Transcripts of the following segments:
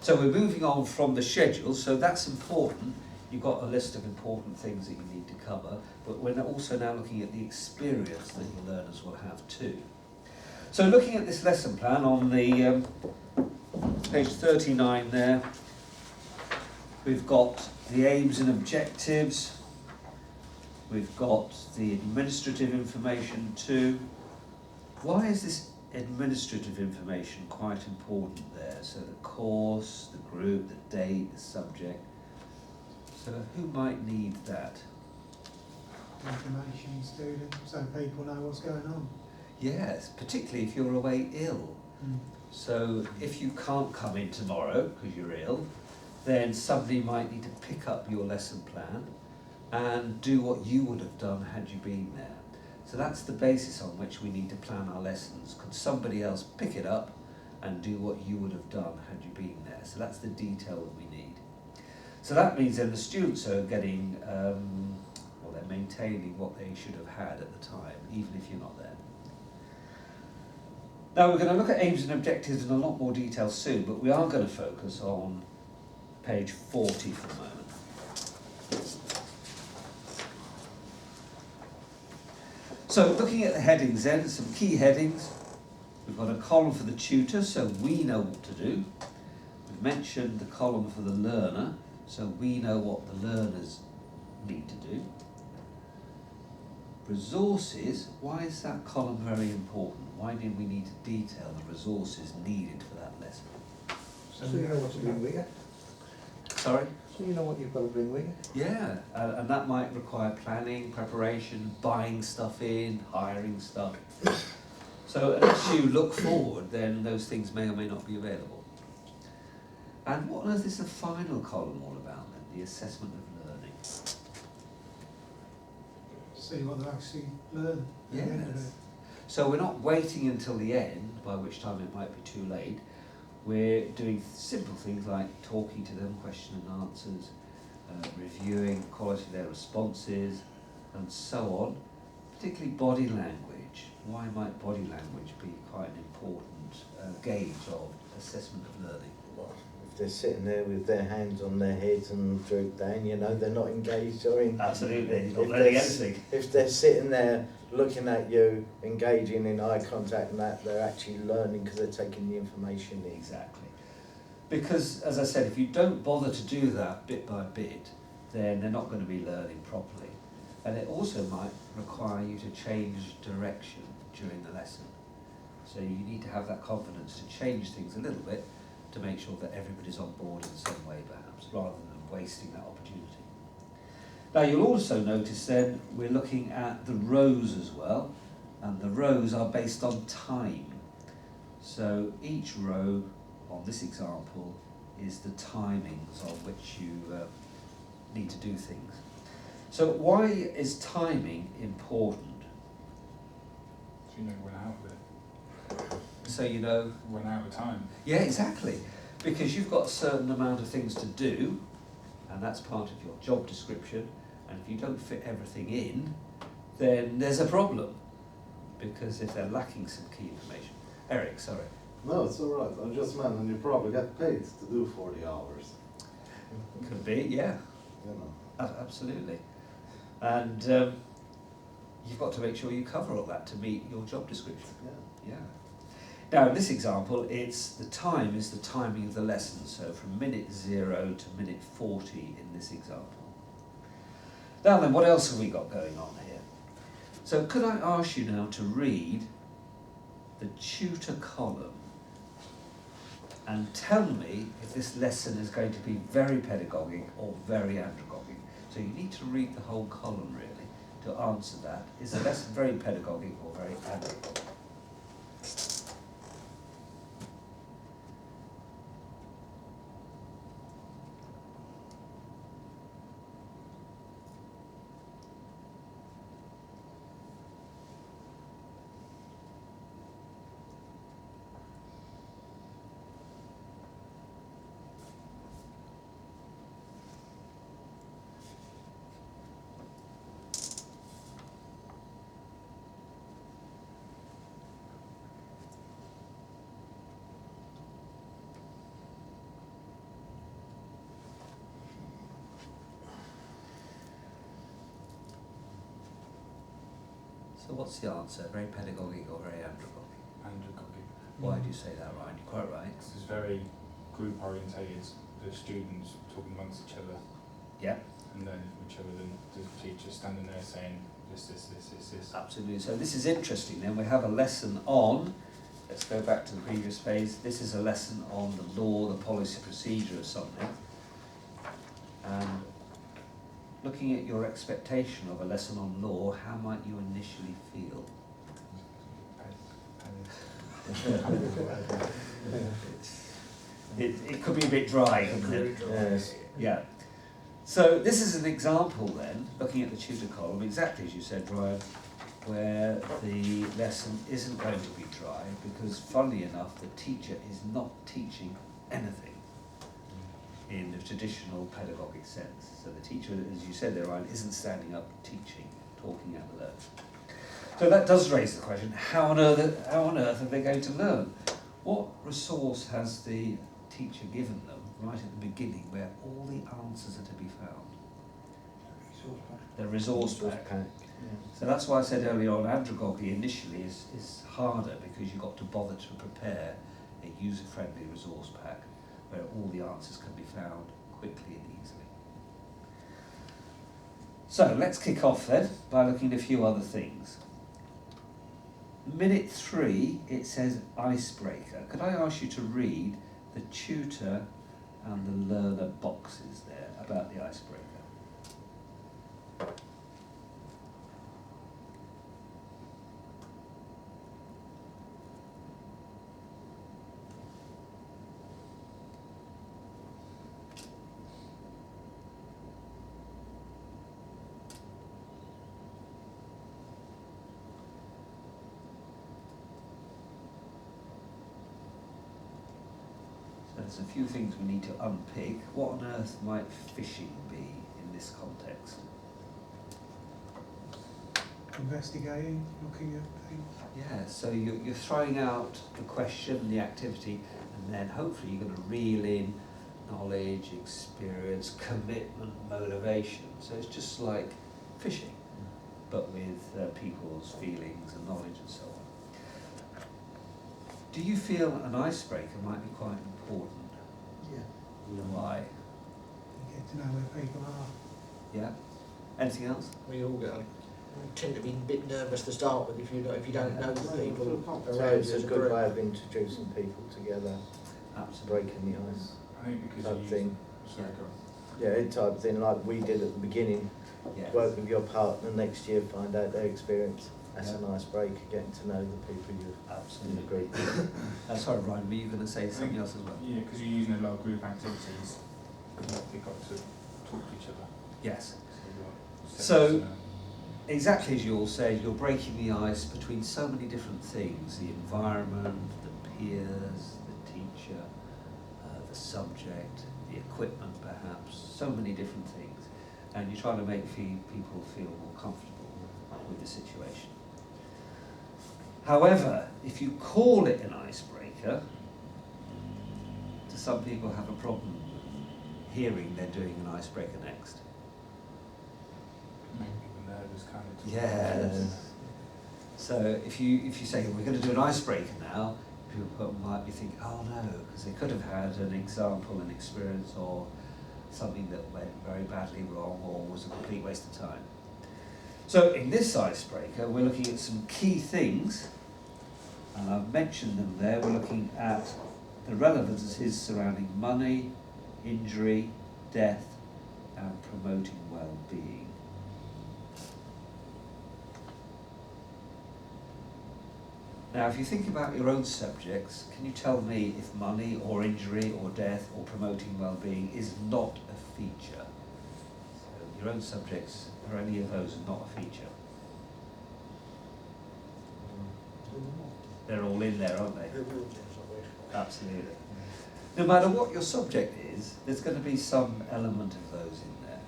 So we're moving on from the schedule, so that's important. You've got a list of important things that you need to cover, but we're also now looking at the experience that your learners will have too. So looking at this lesson plan on the page 39 there, we've got the aims and objectives, we've got the administrative information too. Why is this administrative information quite important there? So the course, the group, the date, the subject. So who might need that? Information student, so people know what's going on. Yes, particularly if you're away ill. So if you can't come in tomorrow because you're ill, then somebody might need to pick up your lesson plan and do what you would have done had you been there. So that's the basis on which we need to plan our lessons. Could somebody else pick it up and do what you would have done had you been there? So that's the detail that we need. So that means then the students are getting, or they're maintaining what they should have had at the time, even if you're not there. Now we're going to look at aims and objectives in a lot more detail soon, but we are going to focus on page 40 for a moment. So looking at the headings then, some key headings. We've got a column for the tutor, so we know what to do. We've mentioned the column for the learner, so we know what the learners need to do. Resources, why is that column very important? Why did we need to detail the resources needed for that lesson? So you know what to bring with you? Sorry? So you know what you've got to bring with you? Yeah, and that might require planning, preparation, buying stuff in, hiring stuff. So unless you look forward, then those things may or may not be available. And what on earth is the final column all about then, the assessment of learning? See what they actually learn at the end of it. So we're not waiting until the end, by which time it might be too late. We're doing simple things like talking to them, question and answers, reviewing the quality of their responses, and so on. Particularly body language. Why might body language be quite an important gauge of assessment of learning? Well, if they're sitting there with their hands on their heads and drooped down, you know, they're not engaged or in. Absolutely, not learning anything. If they're sitting there looking at you, engaging in eye contact and that, they're actually learning because they're taking the information in. Exactly. Because, as I said, if you don't bother to do that bit by bit, then they're not going to be learning properly. And it also might require you to change direction during the lesson. So you need to have that confidence to change things a little bit to make sure that everybody's on board in some way perhaps, rather than wasting that opportunity. Now you'll also notice then we're looking at the rows as well, and the rows are based on time. So each row on this example is the timings on which you need to do things. So why is timing important? So you know when out of it. So you know... When out of time. Yeah, exactly. Because you've got a certain amount of things to do, and that's part of your job description, and if you don't fit everything in, then there's a problem, because if they're lacking some key information. Eric, sorry. No, it's all right. I'm just man, and you probably get paid to do 40 hours. Could be, yeah. You know. Absolutely. And you've got to make sure you cover all that to meet your job description. Yeah. Yeah. Now in this example, it's the time is the timing of the lesson, so from minute 0 to minute 40 in this example. Now then, what else have we got going on here? So could I ask you now to read the tutor column and tell me if this lesson is going to be very pedagogic or very andragogic. So you need to read the whole column really to answer that. Is the lesson very pedagogic or very andragogic? So what's the answer? Very pedagogic or very andragogic? Andragogic. Why do you say that, Ryan? You're quite right. This is very group orientated, the students talking amongst each other, Yeah, and then whichever the teacher standing there saying this. absolutely. So this is interesting then. We have a lesson on, let's go back to the previous phase. This is a lesson on the law, the policy, procedure of something. And looking at your expectation of a lesson on law, how might you initially feel? It could be a bit dry, couldn't it? Yes. Yeah. So this is an example then, looking at the tutor column, exactly as you said, Ryan, where the lesson isn't going to be dry because, funnily enough, the teacher is not teaching anything in the traditional pedagogic sense. So the teacher, as you said there, Ryan, isn't standing up teaching, talking at the learn. So that does raise the question, how on earth are they going to learn? What resource has the teacher given them right at the beginning where all the answers are to be found? The resource pack. So that's why I said earlier on, andragogy initially is harder because you've got to bother to prepare a user-friendly resource pack where all the answers can be found quickly and easily. So let's kick off then by looking at a few other things. Minute 3, it says icebreaker. Could I ask you to read the tutor and the learner boxes there about the icebreaker? There's a few things we need to unpick. What on earth might fishing be in this context? Investigating, looking at things. Yeah, so you're throwing out the question, the activity, and then hopefully you're going to reel in knowledge, experience, commitment, motivation. So it's just like fishing, but with people's feelings and knowledge and so on. Do you feel an icebreaker might be quite important? Yeah. Why? You get to know where people are. Yeah? Anything else? We all tend to be a bit nervous to start with if you don't know the people So around it's you a as a good group. way of introducing people together, Absolutely. breaking the ice. I think because Type you thing. Sorry, go on. Yeah, it type of thing like we did at the beginning. Yeah. Work with your partner next year, find out their experience. That's Yeah. a nice break, getting to know the people you're in the Absolutely. group. Sorry, Ryan, were you going to say something else as well? Yeah, because you're using a lot of group activities, you've got to talk to each other. Yes. So, So- Exactly as you all said, you're breaking the ice between so many different things, the environment, the peers, the teacher, the subject, the equipment perhaps, so many different things. And you're trying to make people feel more comfortable with the situation. However, if you call it an icebreaker, do some people have a problem hearing they're doing an icebreaker next? make people nervous, kind of. Yes. So if you say we're going to do an icebreaker now, people might be thinking, oh no, because they could have had an example, an experience, or something that went very badly wrong or was a complete waste of time. So in this icebreaker, we're looking at some key things, and I've mentioned them there. We're looking at the relevances surrounding money, injury, death, and promoting well-being. Now, if you think about your own subjects, can you tell me if money or injury or death or promoting well-being is not a feature? So your own subjects, are any of those not a feature? They're all in there, aren't they? Absolutely. No matter what your subject is, there's going to be some element of those in there.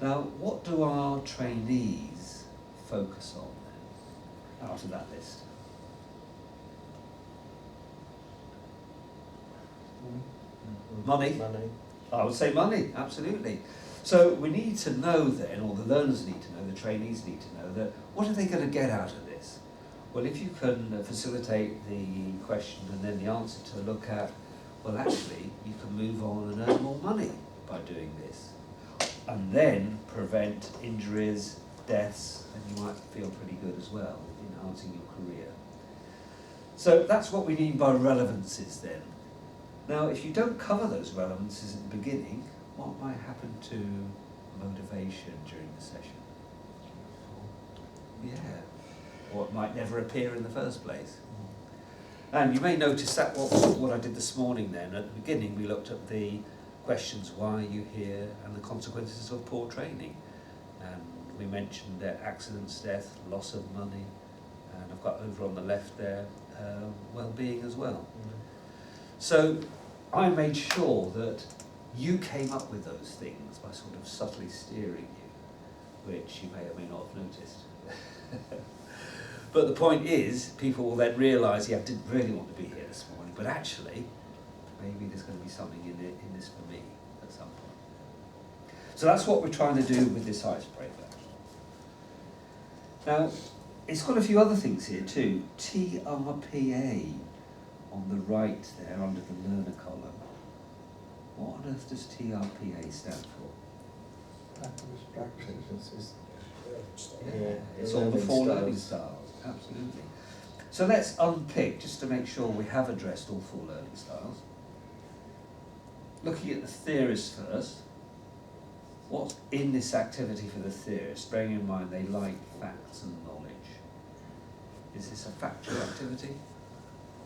Now, what do our trainees focus on then, out of that list? Money. Money. I would say money, absolutely. So we need to know then, or the learners need to know, the trainees need to know that what are they going to get out of this? Well, if you can facilitate the question and then the answer to look at, well, actually, you can move on and earn more money by doing this, and then prevent injuries, deaths, and you might feel pretty good as well in enhancing your career. So that's what we mean by relevances then. Now, if you don't cover those relevances at the beginning, what might happen to motivation during the session? Yeah, or it might never appear in the first place. And you may notice that what I did this morning then, at the beginning we looked at the questions, why are you here, and the consequences of poor training. And we mentioned that accidents, death, loss of money, and I've got over on the left there, well-being as well. So I made sure that you came up with those things by sort of subtly steering you, which you may or may not have noticed. But the point is, people will then realise, yeah, I didn't really want to be here this morning, but actually, maybe there's going to be something in this for me at some point. So that's what we're trying to do with this icebreaker. Now, it's got a few other things here too. TRPA on the right there under the learner column. What on earth does TRPA stand for? Activist practices. Yeah, It's all the four learning styles, absolutely. So let's unpick, just to make sure we have addressed all four learning styles. Looking at the theorists first, what's in this activity for the theorists, bearing in mind they like facts and knowledge? Is this a factual activity?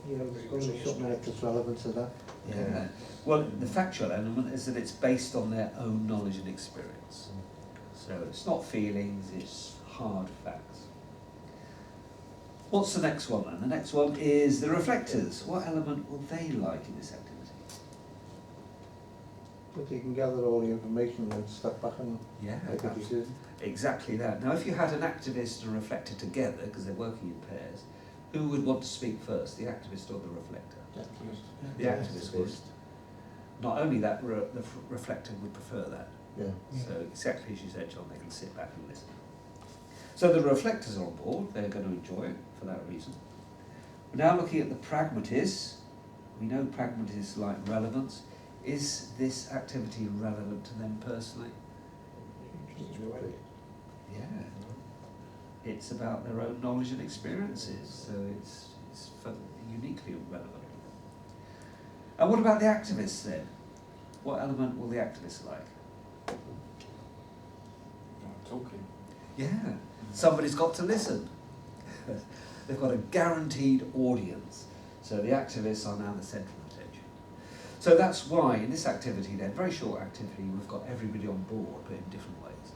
Yeah, there's going to be something that's relevant to that. Yeah. Well, the factual element is that it's based on their own knowledge and experience. So it's not feelings, it's hard facts. What's the next one then? The next one is the reflectors. What element will they like in this activity? But you can gather all the information and then step back and Yeah, make a decision. exactly that. Now, if you had an activist and a reflector together, because they're working in pairs, who would want to speak first, the activist or the reflector? The activist would. Not only that, the reflector would prefer that. Yeah. So exactly as you said, John, they can sit back and listen. So the reflectors are on board, they're going to enjoy it for that reason. We're now looking at the pragmatists. We know pragmatists like relevance. Is this activity relevant to them personally? Yeah. It's about their own knowledge and experiences, so it's uniquely relevant. And what about the activists then? What element will the activists like? Talking. Yeah, somebody's got to listen. They've got a guaranteed audience. So the activists are now the central attention. So that's why in this activity then, very short activity, we've got everybody on board, but in different ways.